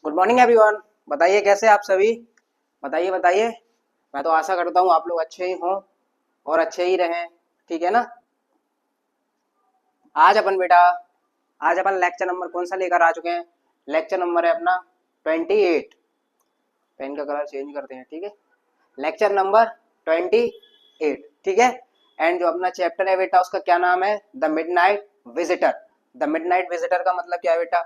Good morning everyone. बताइए कैसे आप सभी। बताइए बताइए। मैं तो आशा करता हूँ आप लोग अच्छे ही हों और अच्छे ही रहें। ठीक है ना। आज अपन बेटा आज अपन लेक्चर नंबर कौन सा लेकर आ चुके हैं। लेक्चर नंबर है अपना 28। पेन का कलर चेंज करते हैं। ठीक है। Lecture number 28। ठीक है। एंड जो अपना चैप्टर है बेटा उसका क्या नाम है, the midnight visitor. The midnight visitor का मतलब क्या है बेटा।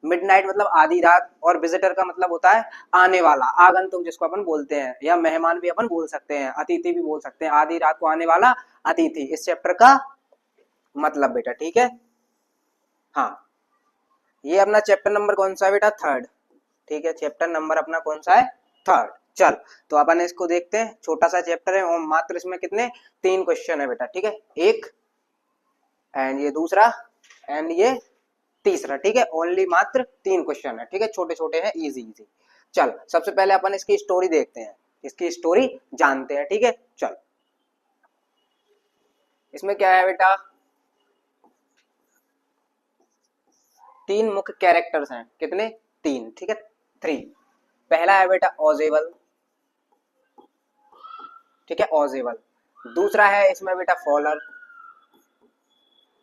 मिडनाइट मतलब आधी रात और विजिटर का मतलब होता है आने वाला, आगंतुक जिसको अपन बोलते हैं, या मेहमान भी अपन बोल सकते हैं, अतिथि भी बोल सकते हैं। आधी रात को आने वाला अतिथि इस चैप्टर का मतलब बेटा। ठीक है। हाँ, ये अपना चैप्टर नंबर कौन सा है बेटा, थर्ड। ठीक है, चैप्टर नंबर अपना कौन सा है, थर्ड। चल तो अपन इसको देखते हैं। छोटा सा चैप्टर है और मात्र इसमें कितने 3 क्वेश्चन है बेटा। ठीक है, एक एंड ये दूसरा एंड ये तीसरा। ठीक है, ओनली मात्र 3 क्वेश्चन है। ठीक है, छोटे छोटे हैं, इजी इजी। चल सबसे पहले अपन इसकी स्टोरी देखते हैं, इसकी स्टोरी जानते हैं। ठीक है, चल इसमें क्या है बेटा, 3 मुख्य कैरेक्टर्स हैं। कितने, 3। ठीक है, 3। पहला है बेटा ऑजेबल। ठीक है, ऑजेबल। दूसरा है इसमें बेटा फॉलर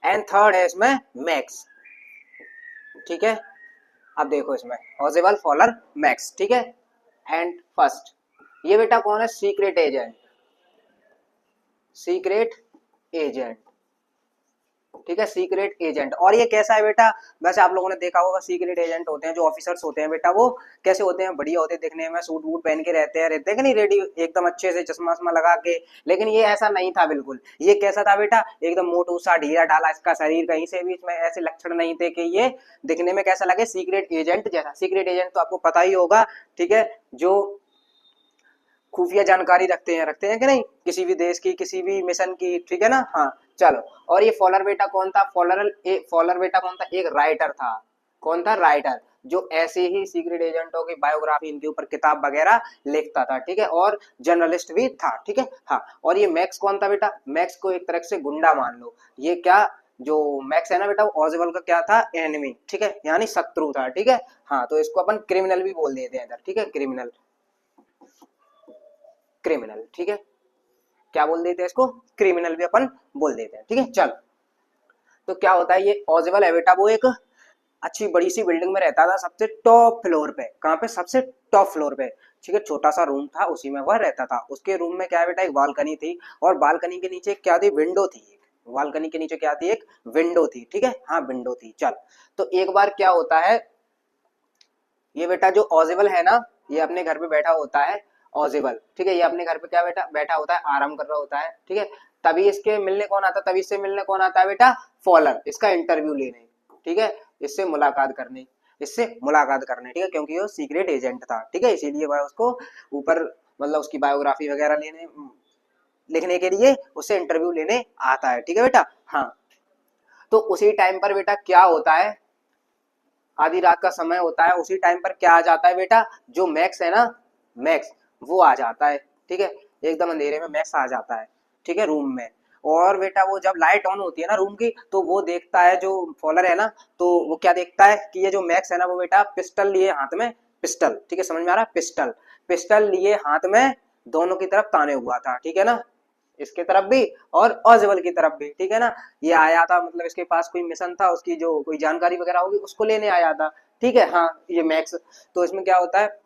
एंड थर्ड है इसमें मैक्स। ठीक है, अब देखो इसमें ऑजेबल, फॉलर, मैक्स। ठीक है, एंड फर्स्ट ये बेटा कौन है, सीक्रेट एजेंट। Secret agent. ठीक है, सीक्रेट एजेंट। और ये कैसा है बेटा, वैसे आप लोगों ने देखा होगा सीक्रेट एजेंट होते हैं जो ऑफिसर्स होते हैं बेटा, वो कैसे होते हैं, बढ़िया होते हैं दिखने में, सूट वूट पहन के रहते हैं कि नहीं, रेडी एकदम अच्छे से, चश्मा वश्मा लगा के। लेकिन ये ऐसा नहीं था बिल्कुल। ये कैसा था बेटा, एकदम मोटू सा, ढीला ढाला, इसका शरीर कहीं से भी इसमें ऐसे लक्षण नहीं थे कि ये दिखने में कैसा लगे, सीक्रेट एजेंट जैसा। सीक्रेट एजेंट तो आपको पता ही होगा। ठीक है, जो खुफिया जानकारी रखते हैं कि नहीं, किसी भी देश की, किसी भी मिशन की। ठीक है ना। हाँ, चलो। और ये फॉलर बेटा कौन था, फॉलर बेटा कौन था, एक राइटर था। कौन था, राइटर, जो ऐसे ही सीक्रेट एजेंटों की बायोग्राफी, इनके ऊपर किताब वगैरह लिखता था। ठीक है, और जर्नलिस्ट भी था। ठीक है। हाँ, और ये मैक्स कौन था बेटा, मैक्स को एक तरह से गुंडा मान लो। ये क्या, जो मैक्स है ना बेटा, वो ऑजिबल का क्या था, एनिमी। ठीक है, यानी शत्रु था। ठीक है। हाँ, तो इसको अपन क्रिमिनल भी बोल देते हैं इधर। ठीक है, क्रिमिनल, क्रिमिनल। ठीक है, क्या बोल देते हैं इसको, क्रिमिनल भी अपन बोल देते हैं। ठीक है, चल तो क्या होता है, ये ऑजिबल है बेटा, वो एक अच्छी बड़ी सी बिल्डिंग में रहता था, सबसे टॉप फ्लोर पे। कहाँ पे, सबसे टॉप फ्लोर पे। ठीक है, छोटा सा रूम था, उसी में वह रहता था। उसके रूम में क्या है बेटा, एक बालकनी थी, और बालकनी के नीचे क्या थी, विंडो थी। बालकनी के नीचे क्या थी, एक विंडो थी। ठीक है, हाँ विंडो थी। चल तो एक बार क्या होता है, ये बेटा जो ऑजिबल है ना, ये अपने घर पे बैठा होता है। ऑजिबल, ठीक है, ये अपने घर पे क्या बेटा बैठा होता है, आराम कर रहा होता है। ठीक है, तभी इसके मिलने कौन आता है, तभी इससे मिलने कौन आता है बेटा, फॉलर, इसका इंटरव्यू लेने। ठीक है, इससे मुलाकात करने, इससे मुलाकात करने। ठीक है, क्योंकि वो सीक्रेट एजेंट था। ठीक है, इसीलिए वह उसको ऊपर, मतलब उसकी बायोग्राफी वगैरह लेने, लिखने के लिए उससे इंटरव्यू लेने आता है। ठीक है बेटा। हाँ, तो उसी टाइम पर बेटा क्या होता है, आधी रात का समय होता है, उसी टाइम पर क्या आ जाता है बेटा, जो मैक्स है ना, मैक्स, वो आ जाता है। ठीक है, एकदम अंधेरे में मैक्स आ जाता है। ठीक है, रूम में। और बेटा वो जब लाइट ऑन होती है ना रूम की, तो वो देखता है, जो फॉलर है ना, तो वो क्या देखता है कि ये जो मैक्स है ना, वो बेटा पिस्टल लिए हाथ में, पिस्टल, ठीक है, समझ में आ रहा है, पिस्टल, पिस्टल लिए हाथ में दोनों की तरफ ताने हुआ था। ठीक है ना, इसके तरफ भी और ऑजिबल की तरफ भी। ठीक है ना, ये आया था, मतलब इसके पास कोई मिशन था, उसकी जो कोई जानकारी वगैरह होगी उसको लेने आया था। ठीक है, हाँ ये मैक्स। तो इसमें क्या होता है,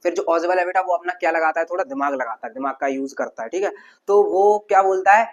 फिर जो ऑजिबल है बेटा, वो अपना क्या लगाता है, थोड़ा दिमाग लगाता है, दिमाग का यूज करता है। ठीक है, तो वो क्या बोलता है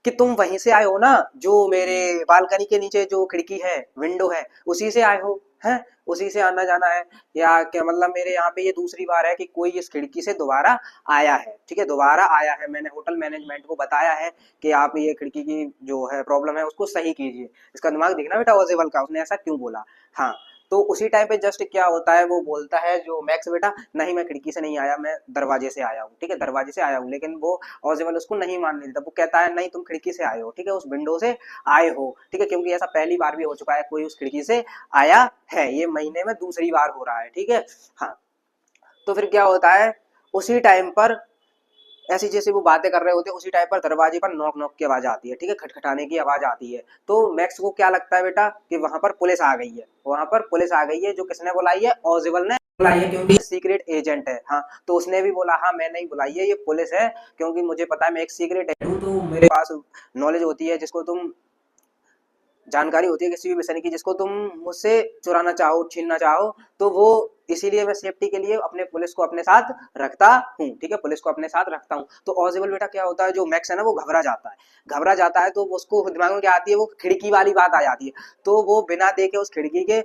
कि तुम वहीं से आए हो ना, जो मेरे बालकनी के नीचे जो खिड़की है, विंडो है, उसी से आए हो, हैं, उसी से आना जाना है, या क्या मतलब, मेरे यहाँ पे ये दूसरी बार है कि कोई इस खिड़की से दोबारा आया है। ठीक है, दोबारा आया है, मैंने होटल मैनेजमेंट को बताया है कि आप ये खिड़की की जो है प्रॉब्लम है उसको सही कीजिए। इसका दिमाग देखना बेटा ऑजिबल का, उसने ऐसा क्यों बोला। हाँ, तो उसी टाइम पे जस्ट क्या होता है, वो बोलता है जो मैक्स बेटा, नहीं मैं खिड़की से नहीं आया, मैं दरवाजे से आया हूँ। ठीक है, दरवाजे से आया हूँ। लेकिन वो ऑजिबल उसको नहीं मानने देता, वो कहता है नहीं तुम खिड़की से आए हो। ठीक है, उस विंडो से आए हो। ठीक है, क्योंकि ऐसा पहली बार भी हो चुका है, कोई उस खिड़की से आया है, ये महीने में दूसरी बार हो रहा है। ठीक है। हाँ, तो फिर क्या होता है, उसी टाइम पर ऐसी जैसे वो बातें कर रहे होते हैं उसी टाइप पर दरवाजे पर नॉक नॉक की आवाज आती है, ठीक है, खटखटाने की आवाज आती है। तो मैक्स को क्या लगता है बेटा कि वहां पर पुलिस आ गई है, वहां पर पुलिस आ गई है। जो किसने बुलाई है? ऑजिबल ने बुलाई है, क्योंकि सीक्रेट एजेंट है। हाँ, तो उसने भी बोला हाँ मैं नहीं बुलाई है, ये पुलिस है, क्योंकि मुझे पता है मैं एक सीक्रेट एजेंट हूँ, तो मेरे पास नॉलेज होती है जिसको तुम जानकारी होती है किसी भी विषय की जिसको तुम मुझसे चुराना चाहो, छीनना चाहो, तो वो इसीलिए मैं सेफ्टी के लिए अपने पुलिस को अपने साथ रखता हूँ, ठीक है, पुलिस को अपने साथ रखता हूँ। तो ऑजिबल बेटा क्या होता है, जो मैक्स है ना वो घबरा जाता है, घबरा जाता है, तो उसको दिमाग में क्या आती है, वो खिड़की वाली बात आ जाती है। तो वो बिना देखे उस खिड़की के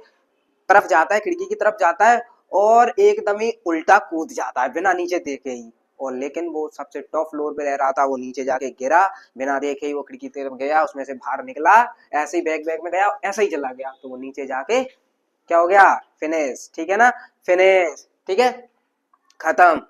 तरफ जाता है, खिड़की की तरफ जाता है और एकदम ही उल्टा कूद जाता है बिना नीचे देखे ही। और लेकिन वो सबसे टॉप फ्लोर पे रह रहा था, वो नीचे जाके गिरा बिना देखे ही, वो खिड़की की तरफ गया, उसमें से बाहर निकला, ऐसे ही बैग बैग में गया, ऐसे ही चला गया। तो वो नीचे जाके क्या हो गया? फिनिश, ठीक है ना, फिनिश, ठीक है, खत्म।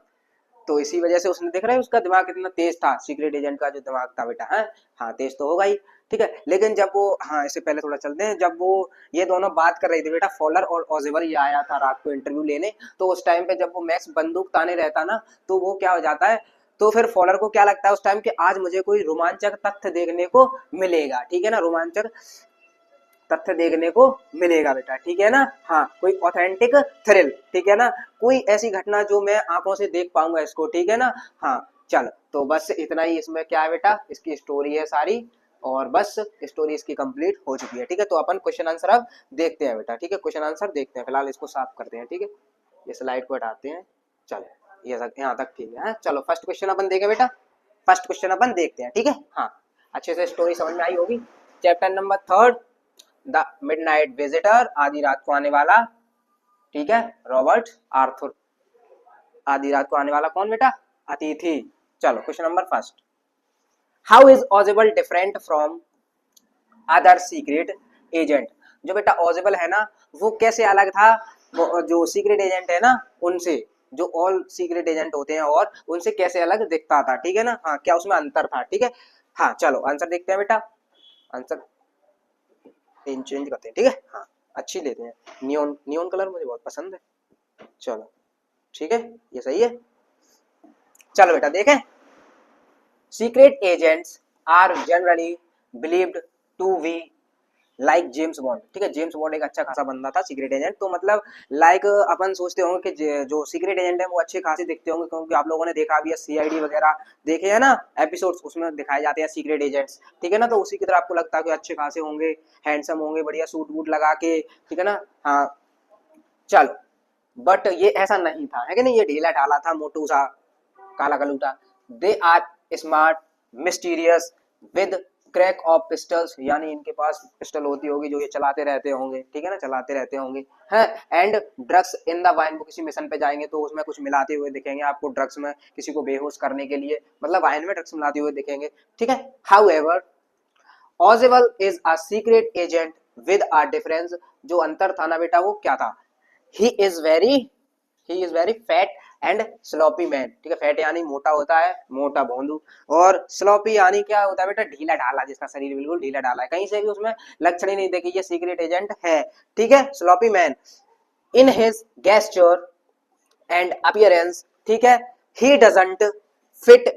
तो इसी वजह से उसने, देख रहा है उसका दिमाग कितना तेज था, सीक्रेट एजेंट का जो दिमाग था बेटा है, हाँ तेज तो होगा ही, ठीक है। लेकिन जब वो, हाँ इससे पहले थोड़ा चलते हैं, जब वो ये दोनों बात कर रहे थे बेटा, फॉलर और ऑजिबल, ये आया था रात को इंटरव्यू लेने, तो उस टाइम पे जब वो मैक्स बंदूक ताने रहता ना, तो वो क्या हो जाता है, तो फिर फॉलर को क्या लगता है उस टाइम कि आज मुझे कोई रोमांचक तथ्य देखने को मिलेगा, ठीक है ना, रोमांचक तथ्य देखने को मिलेगा बेटा, ठीक है ना, हाँ कोई ऑथेंटिक थ्रिल, ठीक है ना, कोई ऐसी घटना जो मैं आंखों से देख पाऊंगा इसको, ठीक है ना। हाँ चल, तो बस इतना ही इसमें क्या है बेटा, इसकी स्टोरी है सारी, और बस स्टोरी इसकी कंप्लीट हो चुकी है, ठीक है। तो अपन क्वेश्चन आंसर अब देखते हैं बेटा, ठीक है, क्वेश्चन आंसर देखते हैं, फिलहाल इसको साफ करते हैं, ठीक है, ये स्लाइड को हटाते हैं। चलो ये तक, यहाँ तक ठीक है। चलो फर्स्ट क्वेश्चन अपन देखें बेटा, फर्स्ट क्वेश्चन अपन देखते हैं, ठीक है। हाँ अच्छे से स्टोरी समझ में आई होगी। Chapter number 3, the midnight visitor, आधी रात को आने वाला, ठीक है, रॉबर्ट आर्थर, आधी रात को आने वाला कौन बेटा? अतिथि। चलो question number first, how is Ogible different from other secret agent? जो बेटा ऑजिबल है ना, वो कैसे अलग था, वो जो सीक्रेट एजेंट है ना उनसे, जो ऑल सीक्रेट एजेंट होते हैं और उनसे कैसे अलग दिखता था, ठीक है ना, हाँ क्या उसमें अंतर था, ठीक है। हाँ चलो आंसर देखते हैं बेटा, आंसर चेंज करते हैं, ठीक है, हाँ अच्छी लेते हैं, नियोन नियोन कलर मुझे बहुत पसंद है। चलो ठीक है, ये सही है। चलो बेटा देखें, secret agents are generally believed to be like James Bond, ठीक है, जेम्स बॉन्ड एक अच्छा खासा बंदा था सीक्रेट एजेंट, तो मतलब लाइक अपन सोचते होंगे कि जो सीक्रेट एजेंट है वो अच्छे खासे दिखते होंगे, क्योंकि आप लोगों ने देखा भी है सीआईडी वगैरह देखे है ना एपिसोड्स, उसमें दिखाए जाते हैं सीक्रेट एजेंट्स, ठीक है ना, तो उसी की तरह आपको लगता है कि अच्छे खासे होंगे, हैंडसम होंगे, बढ़िया सूट वूट लगा के, ठीक है ना। हाँ चलो, बट ये ऐसा नहीं था, है कि नहीं, ये ढीला ढाला था, मोटू सा, काला कलूटा। They are smart, mysterious, with crack of pistols, यानी इनके पास पिस्टल होती होगी जो ये चलाते रहते होंगे, ठीक है ना, चलाते रहते होंगे, है। And drugs in the wine, वो किसी मिशन पे जाएंगे तो उसमें कुछ मिलाते हुए दिखेंगे आपको, ड्रग्स में किसी को बेहोश करने के लिए, मतलब वाइन में ड्रग्स मिलाते हुए दिखेंगे, ठीक है। However Ogible is a secret agent with a difference, जो अंतर था ना बेटा वो क्या था, he is very fat and sloppy man, ठीक है, फैट यानी मोटा होता है, मोटा भोंदू, और स्लोपी यानी क्या होता है बेटा, ढीला ढाला, जिसका शरीर बिल्कुल ढीला ढाला है, कहीं से भी उसमें लक्षण ही नहीं देखे ये सीक्रेट एजेंट है, ठीक है, sloppy man. In his gesture and appearance, ठीक है, he doesn't fit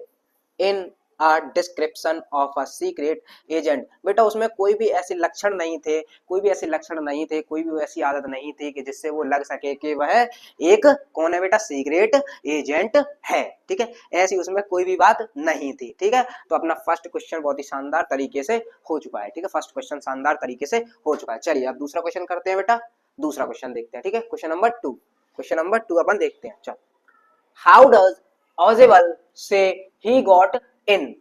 in a description of a secret agent, बेटा उसमें कोई भी ऐसे लक्षण नहीं थे, कोई भी ऐसे लक्षण नहीं थे, कोई भी ऐसी आदत नहीं थी कि जिससे वो लग सके कि वह एक कौन है बेटा, सीक्रेट एजेंट है, ठीक है, ऐसी उसमें कोई भी बात नहीं थी, ठीक है। तो अपना फर्स्ट क्वेश्चन बहुत ही शानदार तरीके से हो चुका है, ठीक है, फर्स्ट क्वेश्चन शानदार तरीके से हो चुका है। चलिए अब दूसरा क्वेश्चन करते हैं बेटा, दूसरा क्वेश्चन देखते हैं, ठीक है, क्वेश्चन नंबर 2 अपन देखते हैं। चलो, हाउ डज ऑजिबल से ही गॉट इन?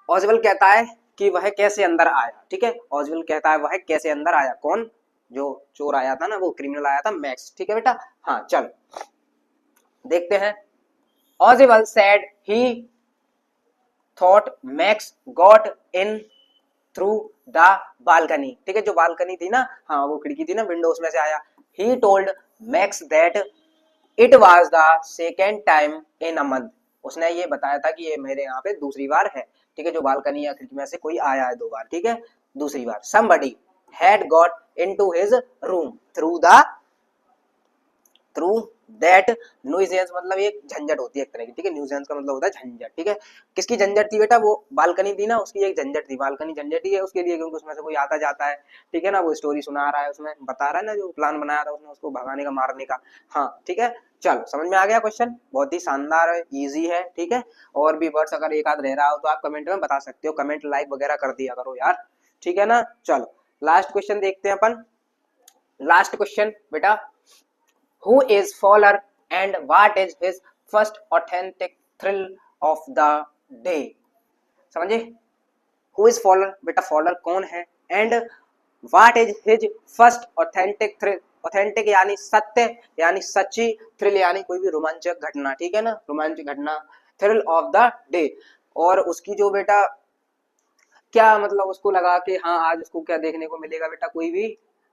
ऑजिबल कहता है कि वह कैसे अंदर आया, ठीक है, ऑजिबल कहता है वह कैसे अंदर आया, कौन, जो चोर आया था ना, वो क्रिमिनल आया था, मैक्स, ठीक है बेटा। हाँ चलो देखते हैं, Ogible said he thought Max got in through the balcony, ठीक है, जो बालकनी थी ना, हाँ वो खिड़की थी ना, विंडो, उसमें से आया। He told max that it was the second time in a month, उसने ये बताया था कि ये मेरे यहाँ पे दूसरी बार है, ठीक है, जो बालकनी या खिड़की में से कोई आया है 2 बार, ठीक है, दूसरी बार। somebody had got into his room through that nuisance मतलब एक झंझट होती है एक तरह की, ठीक है। न्यूइजेंस का मतलब होता है झंझट, ठीक है। किसकी झंझट थी बेटा, वो बालकनी थी ना, उसकी एक झंझट थी, बालकनी झंझट ही है उसके लिए, क्योंकि उसमें से कोई आता जाता है, ठीक है ना। वो स्टोरी सुना रहा है, उसमें बता रहा है ना, जो प्लान बनाया था उसने उसको भगाने का, मारने का। हाँ ठीक है, चलो समझ में आ गया क्वेश्चन, बहुत ही शानदार है, इजी है, ठीक है। और भी वर्ड्स अगर एक आध रह रहा हो तो आप कमेंट में बता सकते हो, कमेंट लाइक वगैरह कर दिया करो यार, ठीक है ना। चलो लास्ट क्वेश्चन देखते हैं अपन। लास्ट क्वेश्चन बेटा, who is Fowler and what is his first authentic thrill of the day? समझे, हु इज फॉलर, बेटा फॉलर कौन है, and what is his first authentic thrill, authentic यानी सत्य यानी सच्ची, थ्रिल यानी कोई भी रोमांचक घटना, ठीक है ना, रोमांचक घटना, थ्रिल ऑफ द डे। और उसकी जो बेटा क्या मतलब उसको लगा कि हाँ आज उसको क्या देखने को मिलेगा बेटा, कोई भी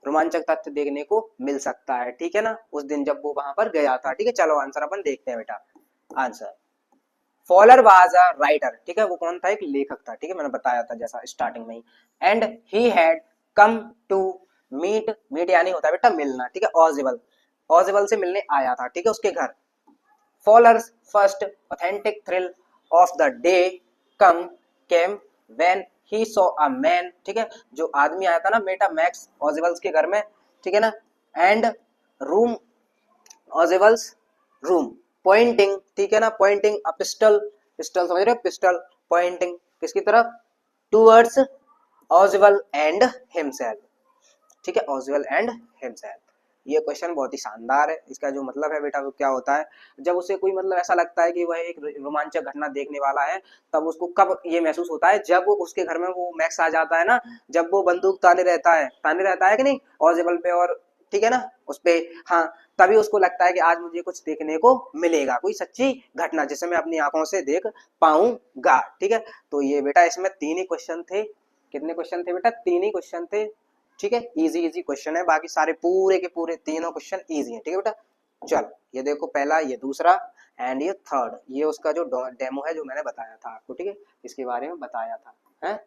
रोमांचक तथ्य देखने को मिल सकता है, ठीक है ना, उस दिन जब वो वहां पर गया था, ठीक है। चलो आंसर अपन देखते हैं बेटा। Answer, Fowler was a writer, ठीक है, वो कौन था, एक लेखक था, ठीक है, मैंने बताया था जैसा स्टार्टिंग में ही। And he had come to meet, meet यानी होता है बेटा मिलना, ठीक है, ऑजिबल, ऑजिबल से मिलने आया था, ठीक है, उसके घर। फॉलर्स first authentic thrill of the day come came when he saw a man, ठीक है, जो आदमी आया था ना बेटा मैक्स ऑजिबल्स के घर में, ठीक है ना, एंड रूम ऑजिबल्स रूम, पॉइंटिंग, ठीक है ना, पॉइंटिंग अ पिस्टल, पिस्टल समझ रहे हो, पिस्टल पॉइंटिंग किसकी तरफ, टूवर्ड्स ऑजिबल एंड हिमसेल्फ, ठीक है, ऑजिबल एंड हिमसेल्फ। ये क्वेश्चन बहुत ही शानदार है, इसका जो मतलब है बेटा वो क्या होता है, जब उसे कोई मतलब ऐसा लगता है कि वह एक रोमांचक घटना देखने वाला है, तब उसको कब ये महसूस होता है, जब उसके घर में वो मैक्स आ जाता है ना, जब वो बंदूक ताने रहता है कि नहीं ऑजिबल पे, और ठीक है ना उस पे, हाँ, तभी उसको लगता है कि आज मुझे कुछ देखने को मिलेगा, कोई सच्ची घटना जिसे मैं अपनी आंखों से देख पाऊंगा, ठीक है। तो ये बेटा इसमें 3 ही क्वेश्चन थे, कितने क्वेश्चन थे बेटा, 3 ही क्वेश्चन थे, ठीक है, इजी इजी क्वेश्चन है, बाकी सारे पूरे के पूरे तीनों क्वेश्चन इजी हैं, ठीक है बेटा। चलो ये देखो पहला, ये दूसरा एंड ये थर्ड, ये उसका जो डेमो है जो मैंने बताया था आपको, ठीक है, इसके बारे में बताया था, है।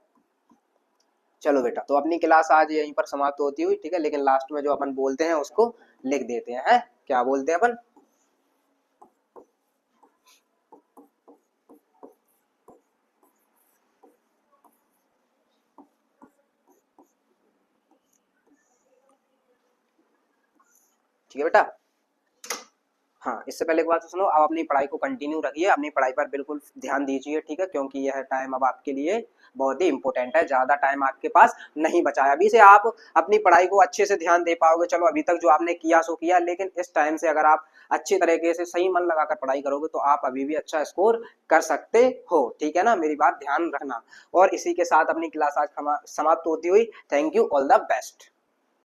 चलो बेटा, तो अपनी क्लास आज यहीं पर समाप्त होती हुई, ठीक है, लेकिन लास्ट में जो अपन बोलते हैं उसको लिख देते हैं, है? क्या बोलते हैं अपन, ठीक है बेटा। हाँ, इससे पहले एक बात सुनो, आप अपनी पढ़ाई को कंटिन्यू रखिए, अपनी पढ़ाई पर बिल्कुल ध्यान दीजिए, ठीक है, क्योंकि यह टाइम अब आपके लिए बहुत ही इंपॉर्टेंट है, ज्यादा टाइम आपके पास नहीं बचा है, अभी से आप अपनी पढ़ाई को अच्छे से ध्यान दे पाओगे। चलो अभी तक जो आपने किया सो किया, लेकिन इस टाइम से अगर आप अच्छी तरीके से सही मन लगाकर पढ़ाई करोगे तो आप अभी भी अच्छा स्कोर कर सकते हो, ठीक है ना, मेरी बात ध्यान रखना। और इसी के साथ अपनी क्लास आज समाप्त होती हुई, thank you, all the best.